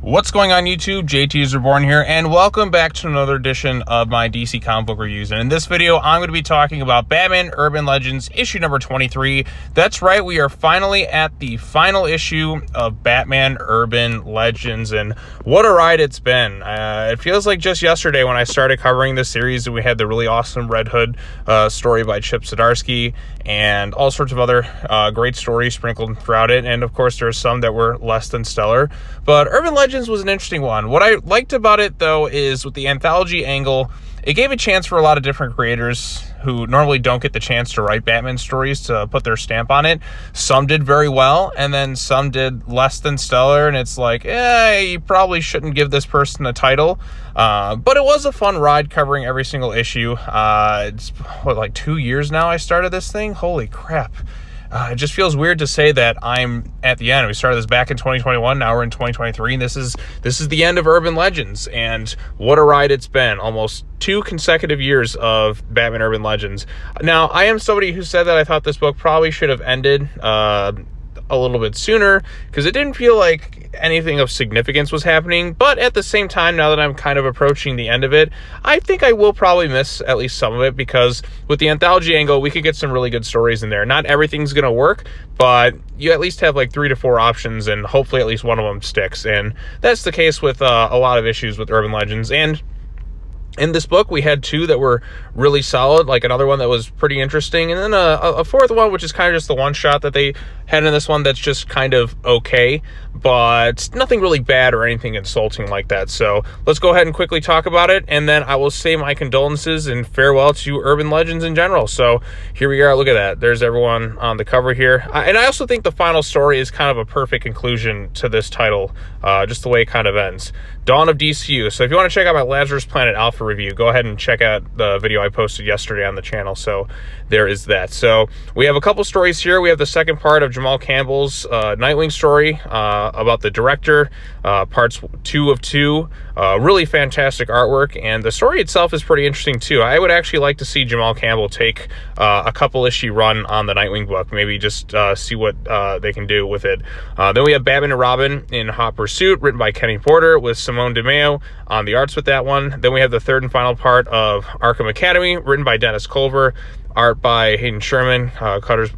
What's going on YouTube? JT is Reborn here, and welcome back to another edition of my DC comic book reviews. And in this video, I'm going to be talking about Batman Urban Legends issue number 23. That's right, we are finally at the final issue of Batman Urban Legends, and what a ride it's been. It feels like just yesterday when I started covering this series, and we had the really awesome Red Hood story by Chip Zdarsky, and all sorts of other great stories sprinkled throughout it. And of course, there's some that were less than stellar, but Urban Legends was an interesting one. What I liked about it, though, is with the anthology angle, it gave a chance for a lot of different creators who normally don't get the chance to write Batman stories to put their stamp on it. Some did very well, and then some did less than stellar, and it's like, you probably shouldn't give this person a title. But it was a fun ride covering every single issue. It's, like 2 years now I started this thing? Holy crap. It just feels weird to say that I'm at the end. We started this back in 2021. Now we're in 2023, and this is the end of Urban Legends. And what a ride it's been! Almost 2 consecutive years of Batman Urban Legends. Now, I am somebody who said that I thought this book probably should have ended a little bit sooner, because it didn't feel like anything of significance was happening. But at the same time, now that I'm kind of approaching the end of it, I think I will probably miss at least some of it, because with the anthology angle, we could get some really good stories in there. Not everything's gonna work, but you at least have like 3 to 4 options, and hopefully at least one of them sticks. And that's the case with a lot of issues with Urban Legends. And in this book, we had 2 that were really solid, like another one that was pretty interesting, and then a fourth one, which is kind of just the one shot that they had in this one that's just kind of okay, but nothing really bad or anything insulting like that. So let's go ahead and quickly talk about it, and then I will say my condolences and farewell to Urban Legends in general. So here we are. Look at that. There's everyone on the cover here. And I also think the final story is kind of a perfect conclusion to this title, just the way it kind of ends. Dawn of DCU. So if you want to check out my Lazarus Planet Alpha review, go ahead and check out the video I posted yesterday on the channel. So there is that. So we have a couple stories here. We have the second part of Jamal Campbell's Nightwing story about the director, parts 2 of 2. Really fantastic artwork, and the story itself is pretty interesting too. I would actually like to see Jamal Campbell take a couple issue run on the Nightwing book, maybe just see what they can do with it. Then we have Batman and Robin in Hot Pursuit, written by Kenny Porter, with Simone DeMeo on the arts with that one. Then we have the third and final part of Arkham Academy, written by Dennis Culver, art by Hayden Sherman, colors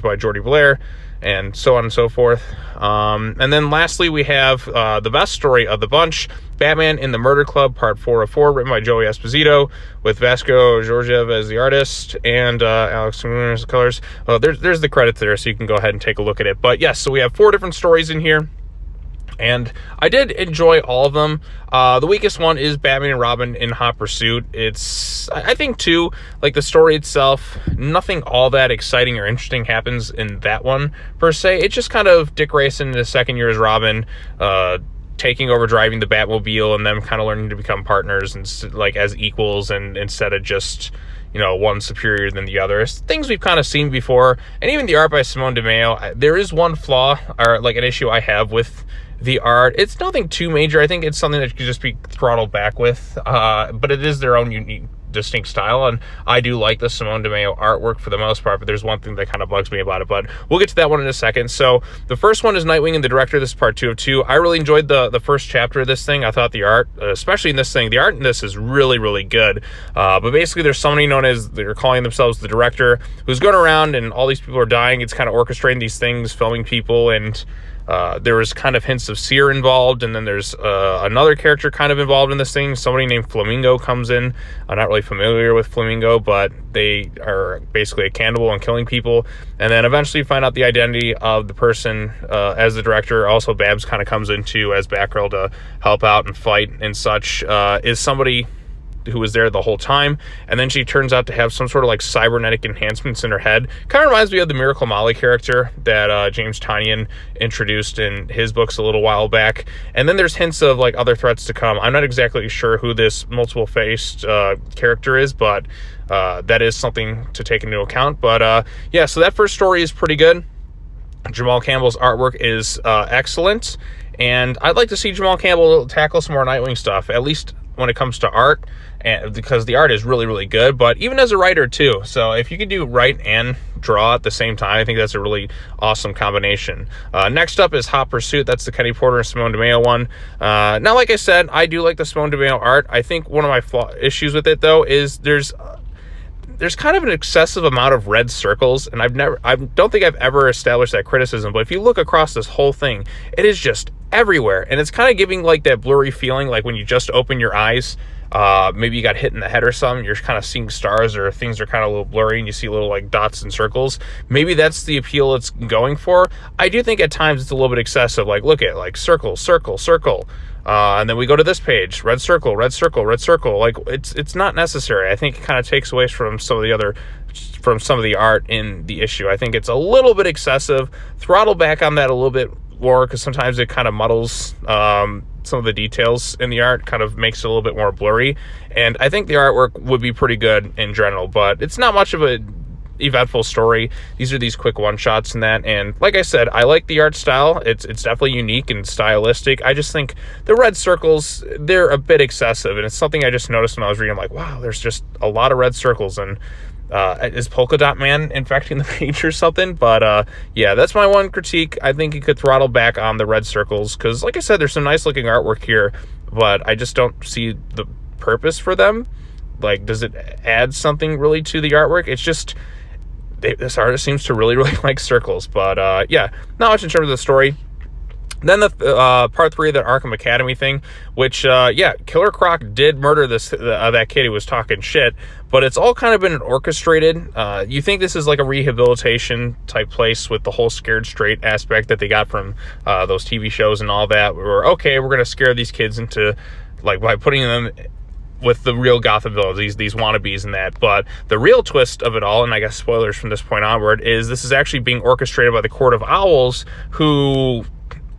by Jordy Blair, and so on and so forth. And then lastly, we have the best story of the bunch, Batman in the Murder Club, part 4 of 4, written by Joey Esposito, with Vasco Georgiev as the artist, and Alex Munoz as the colors. There's the credits there, so you can go ahead and take a look at it. But yes, so we have 4 different stories in here, and I did enjoy all of them. The weakest one is Batman and Robin in Hot Pursuit. It's, I think too, like the story itself, nothing all that exciting or interesting happens in that one per se. It's just kind of Dick Grayson in his second year as Robin, taking over driving the Batmobile, and them kind of learning to become partners and like as equals, and instead of just, you know, one superior than the other. It's things we've kind of seen before. And even the art by Simone DeMeo, there is one flaw, or like an issue I have with the art. It's nothing too major. I think it's something that could just be throttled back with, but it is their own unique, distinct style, and I do like the Simone DeMeo artwork for the most part, but there's one thing that kind of bugs me about it, but we'll get to that one in a second. So the first one is Nightwing and the director. This is part 2 of 2. I really enjoyed the first chapter of this thing. I thought the art, especially in this thing, the art in this is really, really good. But basically there's somebody known as, they're calling themselves the director, who's going around and all these people are dying. It's kind of orchestrating these things, filming people, and there was kind of hints of Seer involved, and then there's another character kind of involved in this thing. Somebody named Flamingo comes in. I'm not really familiar with Flamingo, but they are basically a cannibal and killing people. And then eventually you find out the identity of the person as the director. Also, Babs kind of comes in too as Batgirl to help out and fight and such. Is somebody who was there the whole time, and then she turns out to have some sort of like cybernetic enhancements in her head. Kind of reminds me of the Miracle Molly character that James Tynion introduced in his books a little while back. And then there's hints of like other threats to come. I'm not exactly sure who this multiple-faced character is, but that is something to take into account. But yeah, so that first story is pretty good. Jamal Campbell's artwork is excellent, and I'd like to see Jamal Campbell tackle some more Nightwing stuff, at least when it comes to art, and because the art is really, really good, but even as a writer too. So if you can do write and draw at the same time, I think that's a really awesome combination. Next up is Hot Pursuit. That's the Kenny Porter and Simone DeMeo one. Now, like I said, I do like the Simone DeMeo art. I think one of my issues with it though is there's kind of an excessive amount of red circles, and I don't think I've ever established that criticism, but if you look across this whole thing, it is just everywhere, and it's kind of giving like that blurry feeling, like when you just open your eyes, maybe you got hit in the head or something, you're kind of seeing stars, or things are kind of a little blurry and you see little like dots and circles. Maybe that's the appeal it's going for. I do think at times it's a little bit excessive, like look at like circle, circle, circle. And then we go to this page, red circle, red circle, red circle. Like it's not necessary. I think it kind of takes away from some of the art in the issue. I think it's a little bit excessive. Throttle back on that a little bit more, because sometimes it kind of muddles some of the details in the art, kind of makes it a little bit more blurry. And I think the artwork would be pretty good in general, but it's not much of a eventful story. These are these quick one-shots and that, and like I said, I like the art style. It's definitely unique and stylistic. I just think the red circles, they're a bit excessive, and it's something I just noticed when I was reading. I'm like, wow, there's just a lot of red circles, and is Polka Dot Man infecting the page or something? But yeah, that's my one critique. I think you could throttle back on the red circles, because like I said, there's some nice looking artwork here, but I just don't see the purpose for them. Like, does it add something really to the artwork? It's just this artist seems to really like circles. But yeah, not much in terms of the story. Then the part 3 of that Arkham Academy thing, which yeah, Killer Croc did murder that kid who was talking shit, but it's all kind of been orchestrated. You think this is like a rehabilitation type place with the whole scared straight aspect that they got from those TV shows and all that, where okay, we're gonna scare these kids into, like, by putting them with the real Gotham villains, these wannabes and that. But the real twist of it all, and I guess spoilers from this point onward, is this is actually being orchestrated by the Court of Owls, who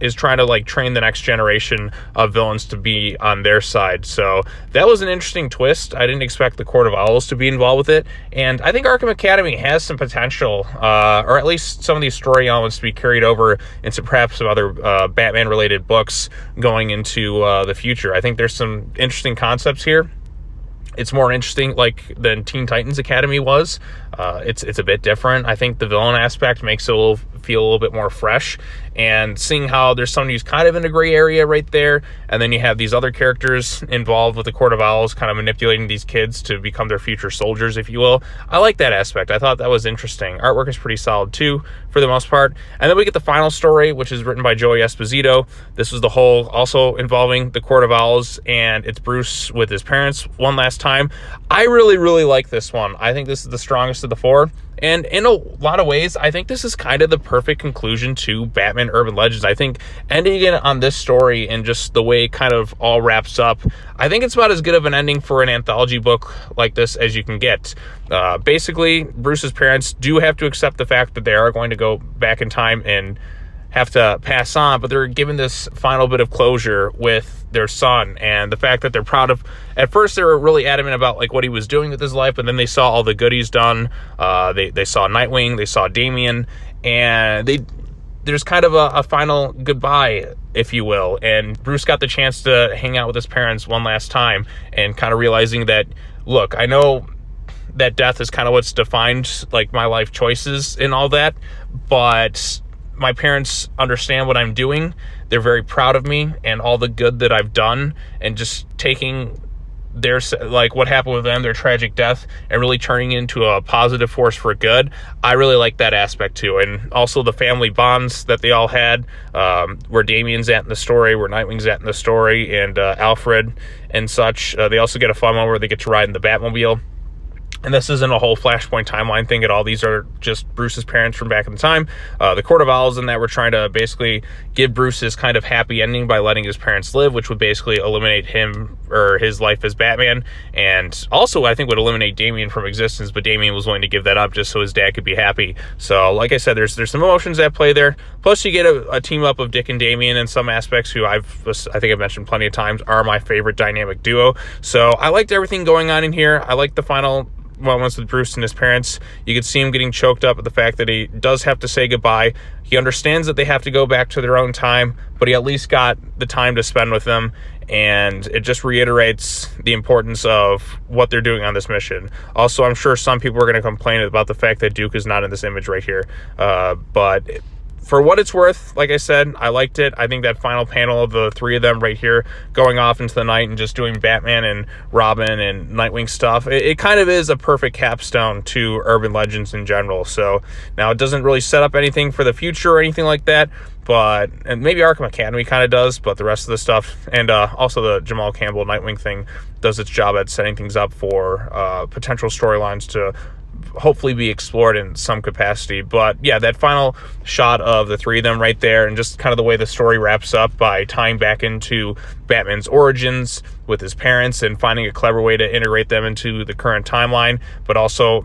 is trying to like train the next generation of villains to be on their side. So that was an interesting twist. I didn't expect the Court of Owls to be involved with it, and I think Arkham Academy has some potential, or at least some of these story elements to be carried over into perhaps some other Batman related books going into the future. I think there's some interesting concepts here. It's more interesting like than Teen Titans Academy was. It's a bit different. I think the villain aspect makes it feel a little bit more fresh, and seeing how there's somebody who's kind of in a gray area right there, and then you have these other characters involved with the Court of Owls kind of manipulating these kids to become their future soldiers, if you will. I like that aspect. I thought that was interesting. Artwork is pretty solid too, for the most part. And then we get the final story, which is written by Joey Esposito. This was the whole also involving the Court of Owls, and it's Bruce with his parents one last time. I really like this one. I think this is the strongest of the 4. And in a lot of ways, I think this is kind of the perfect conclusion to Batman Urban Legends. I think ending it on this story and just the way it kind of all wraps up, I think it's about as good of an ending for an anthology book like this as you can get. Basically, Bruce's parents do have to accept the fact that they are going to go back in time and have to pass on, but they're given this final bit of closure with their son, and the fact that they're proud of. At first they were really adamant about like what he was doing with his life, but then they saw all the good he's done. They saw Nightwing, they saw Damian, and there's kind of a final goodbye, if you will, and Bruce got the chance to hang out with his parents one last time, and kind of realizing that, look, I know that death is kind of what's defined like my life choices and all that, but my parents understand what I'm doing. They're very proud of me and all the good that I've done, and just taking their, like what happened with them, their tragic death, and really turning it into a positive force for good. I really like that aspect too. And also the family bonds that they all had, where Damian's at in the story, where Nightwing's at in the story, and Alfred and such. They also get a fun one where they get to ride in the Batmobile. And this isn't a whole Flashpoint timeline thing at all. These are just Bruce's parents from back in the time. The Court of Owls and that were trying to basically give Bruce his kind of happy ending by letting his parents live, which would basically eliminate him or his life as Batman. And also, I think, would eliminate Damian from existence, but Damian was willing to give that up just so his dad could be happy. So, like I said, there's some emotions at play there. Plus, you get a team up of Dick and Damian in some aspects, who I think I've mentioned plenty of times are my favorite dynamic duo. So, I liked everything going on in here. I liked the final moments with Bruce and his parents. You could see him getting choked up at the fact that he does have to say goodbye. He understands that they have to go back to their own time, but he at least got the time to spend with them. And it just reiterates the importance of what they're doing on this mission. Also, I'm sure some people are going to complain about the fact that Duke is not in this image right here. But for what it's worth, like I said, I liked it. I think that final panel of the three of them right here going off into the night and just doing Batman and Robin and Nightwing stuff, it kind of is a perfect capstone to Urban Legends in general. So now it doesn't really set up anything for the future or anything like that, but, and maybe Arkham Academy kind of does, but the rest of the stuff, and also the Jamal Campbell Nightwing thing does its job at setting things up for potential storylines to hopefully be explored in some capacity. But yeah, that final shot of the three of them right there, and just kind of the way the story wraps up by tying back into Batman's origins with his parents and finding a clever way to integrate them into the current timeline, but also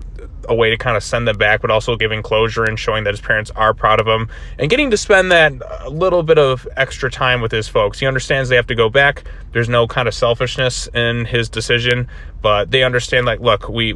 a way to kind of send them back, but also giving closure and showing that his parents are proud of him and getting to spend that little bit of extra time with his folks. He understands they have to go back. There's no kind of selfishness in his decision, but they understand, like, look, we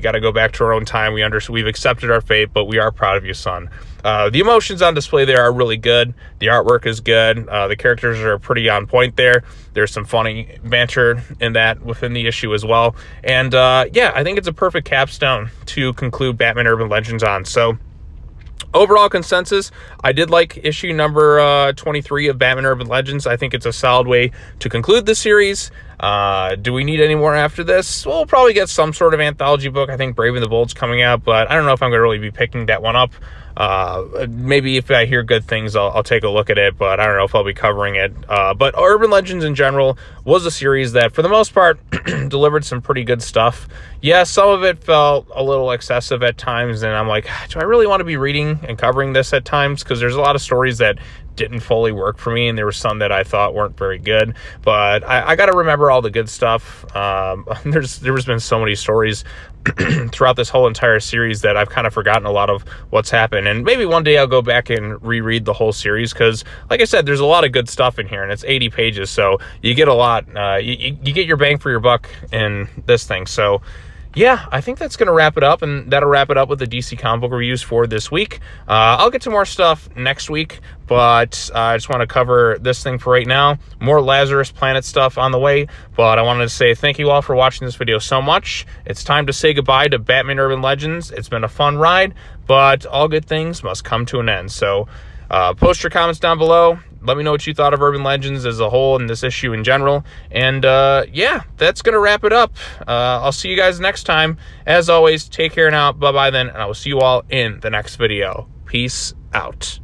got to go back to our own time. We've accepted our fate, but we are proud of you, son. The emotions on display there are really good. The artwork is good. The characters are pretty on point there. There's some funny banter in that within the issue as well. And yeah, I think it's a perfect capstone to conclude Batman Urban Legends on. So overall consensus, I did like issue number 23 of Batman Urban Legends. I think it's a solid way to conclude the series. Do we need any more after this? We'll probably get some sort of anthology book. I think Brave and the Bold's coming out, but I don't know if I'm going to really be picking that one up. Maybe if I hear good things, I'll take a look at it, but I don't know if I'll be covering it. But Urban Legends in general was a series that, for the most part, delivered some pretty good stuff. Yeah, some of it felt a little excessive at times, and I'm like, do I really want to be reading and covering this at times? Because there's a lot of stories that didn't fully work for me, and there were some that I thought weren't very good, but I got to remember all the good stuff. There's been so many stories throughout this whole entire series that I've kind of forgotten a lot of what's happened, and maybe one day I'll go back and reread the whole series, because like I said, there's a lot of good stuff in here, and it's 80 pages, so you get a lot. You get your bang for your buck in this thing. So yeah, I think that's going to wrap it up, and that'll wrap it up with the DC comic book reviews for this week. I'll get to more stuff next week, but I just want to cover this thing for right now. More Lazarus Planet stuff on the way, but I wanted to say thank you all for watching this video so much. It's time to say goodbye to Batman Urban Legends. It's been a fun ride, but all good things must come to an end. So post your comments down below. Let me know what you thought of Urban Legends as a whole and this issue in general. And yeah, that's going to wrap it up. I'll see you guys next time. As always, take care now. Bye-bye then, and I will see you all in the next video. Peace out.